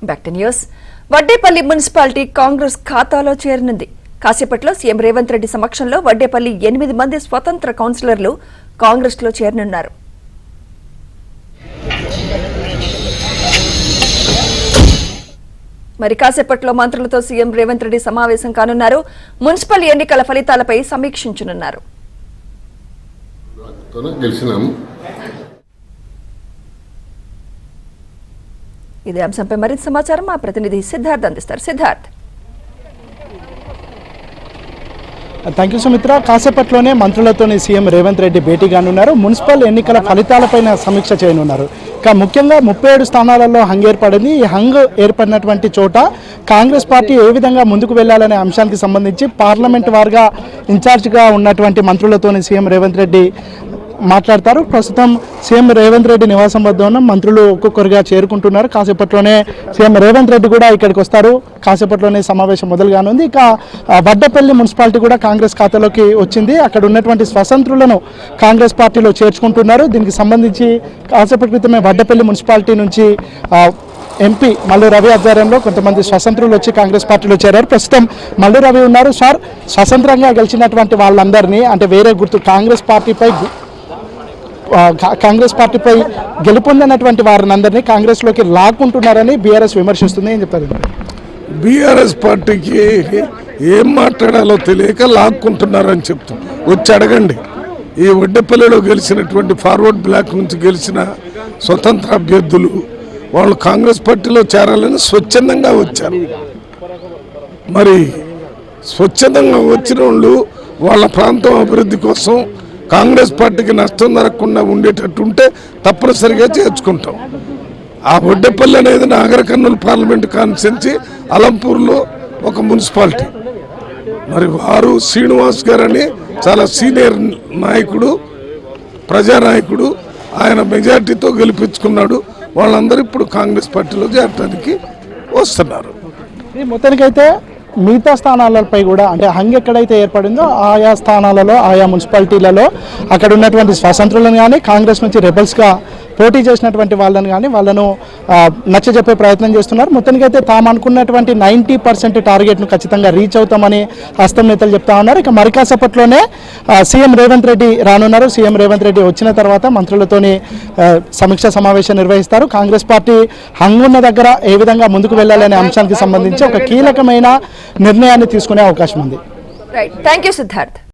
Back to news. Vaddepalli municipality Congress ఖాతాలో చేరనుంది. కాసేపట్లో CM Revanth Reddy సమక్షంలో వడ్డేపల్లి 8 మంది స్వతంత్ర కౌన్సిలర్లు కాంగ్రెస్ లో చేరనున్నారు. మరి కాసేపట్లో మంత్రులతో సీఎం రేవంత్ రెడ్డి సమావేశం కానున్నారు. మున్సిపల్ ఎన్నికల ఫలితాలపై సమీక్షించనున్నారు. ఇదే అంశంపై మరింత సమాచారం మా ప్రతినిధి సిద్ధార్థ్ అందిస్తారు. సిద్ధార్థ్. Thank you Sumitra. కాసేపట్లోనే మంత్రులతోని సీఎం రేవంత్ రెడ్డి భేటీ కానున్నారు. మున్సిపల్ ఎన్నికల ఫలితాలపైన సమీక్ష చేయనున్నారు. ఇక ముఖ్యంగా 37 స్థానాలలో హంగ్ ఏర్పడింది. ఈ హంగ్ ఏర్పడినటువంటి చోట కాంగ్రెస్ పార్టీ ఏ విధంగా ముందుకు వెళ్లాలనే అంశానికి సంబంధించి పార్లమెంట్ వారుగా ఇన్ఛార్జిగా ఉన్నటువంటి మంత్రులతోని సీఎం రేవంత్ రెడ్డి మాట్లాడతారు. ప్రస్తుతం సీఎం రేవంత్ రెడ్డి నివాసం వద్ద ఉన్న మంత్రులు ఒక్కొక్కరుగా చేరుకుంటున్నారు. కాసేపట్లోనే సీఎం రేవంత్ రెడ్డి కూడా ఇక్కడికి వస్తారు. కాసేపట్లోనే సమావేశం మొదలుగానుంది. ఇక వడ్డేపల్లి మున్సిపాలిటీ కూడా కాంగ్రెస్ ఖాతాలోకి వచ్చింది. అక్కడ ఉన్నటువంటి స్వతంత్రులను కాంగ్రెస్ పార్టీలో చేర్చుకుంటున్నారు. దీనికి సంబంధించి కాసేపటి క్రితమే వడ్డేపల్లి మున్సిపాలిటీ నుంచి ఎంపీ మల్లు రవి ఆధ్వర్యంలో కొంతమంది స్వతంత్రులు వచ్చి కాంగ్రెస్ పార్టీలో చేరారు. ప్రస్తుతం మల్లు రవి ఉన్నారు. సార్, స్వతంత్రంగా గెలిచినటువంటి వాళ్ళందరినీ అంటే వేరే గుర్తు కాంగ్రెస్ పార్టీపై గెలుపొందినటువంటి వారిని అందరినీ కాంగ్రెస్లోకి లాక్కుంటున్నారని బీఆర్ఎస్ విమర్శిస్తుంది. ఏం చెప్తారు? బీఆర్ఎస్ పార్టీకి ఏం మాట్లాడాలో తెలియక లాక్కుంటున్నారని చెప్తాం. వచ్చి అడగండి. ఈ వడ్డేపల్లిలో గెలిచినటువంటి ఫార్వర్డ్ బ్లాక్ నుంచి గెలిచిన స్వతంత్ర అభ్యర్థులు వాళ్ళు కాంగ్రెస్ పార్టీలో చేరాలని స్వచ్ఛందంగా వచ్చారు. మరి స్వచ్ఛందంగా వచ్చిన వాళ్ళు వాళ్ళ ప్రాంతం అభివృద్ధి కోసం కాంగ్రెస్ పార్టీకి నష్టం జరగకుండా ఉండేటట్టు ఉంటే తప్పనిసరిగా చేర్చుకుంటాం. ఆ వడ్డేపల్లి అనేది నాగర్ కర్నూలు పార్లమెంట్ కాన్స్టిట్యున్సీ అలంపూర్లో ఒక మున్సిపాలిటీ. మరి వారు శ్రీనివాస్ గారని చాలా సీనియర్ నాయకుడు, ప్రజానాయకుడు, ఆయన మెజార్టీతో గెలిపించుకున్నాడు. వాళ్ళందరూ ఇప్పుడు కాంగ్రెస్ పార్టీలో చేరడానికి వస్తున్నారు. మొత్తానికైతే మిగతా స్థానాలపై కూడా అంటే హంగ్ ఎక్కడైతే ఏర్పడిందో ఆయా స్థానాలలో ఆయా మున్సిపాలిటీలలో అక్కడ ఉన్నటువంటి స్వతంత్రులను కానీ కాంగ్రెస్ నుంచి రెబల్స్గా పోటీ చేసినటువంటి వాళ్ళని కానీ వాళ్ళను నచ్చజెప్పే ప్రయత్నం చేస్తున్నారు. మొత్తానికైతే తాము అనుకున్నటువంటి 90% టార్గెట్ను ఖచ్చితంగా రీచ్ అవుతామని హస్తం నేతలు చెప్తా ఉన్నారు. ఇక మరి కాసేపట్లోనే సీఎం రేవంత్ రెడ్డి రానున్నారు. సీఎం రేవంత్ రెడ్డి వచ్చిన తర్వాత మంత్రులతోని సమీక్షా సమావేశం నిర్వహిస్తారు. కాంగ్రెస్ పార్టీ హంగ్ ఉన్న దగ్గర ఏ విధంగా ముందుకు వెళ్ళాలనే అంశానికి సంబంధించి ఒక కీలకమైన నిర్ణయాన్ని తీసుకునే అవకాశం ఉంది. Right, thank you Siddharth.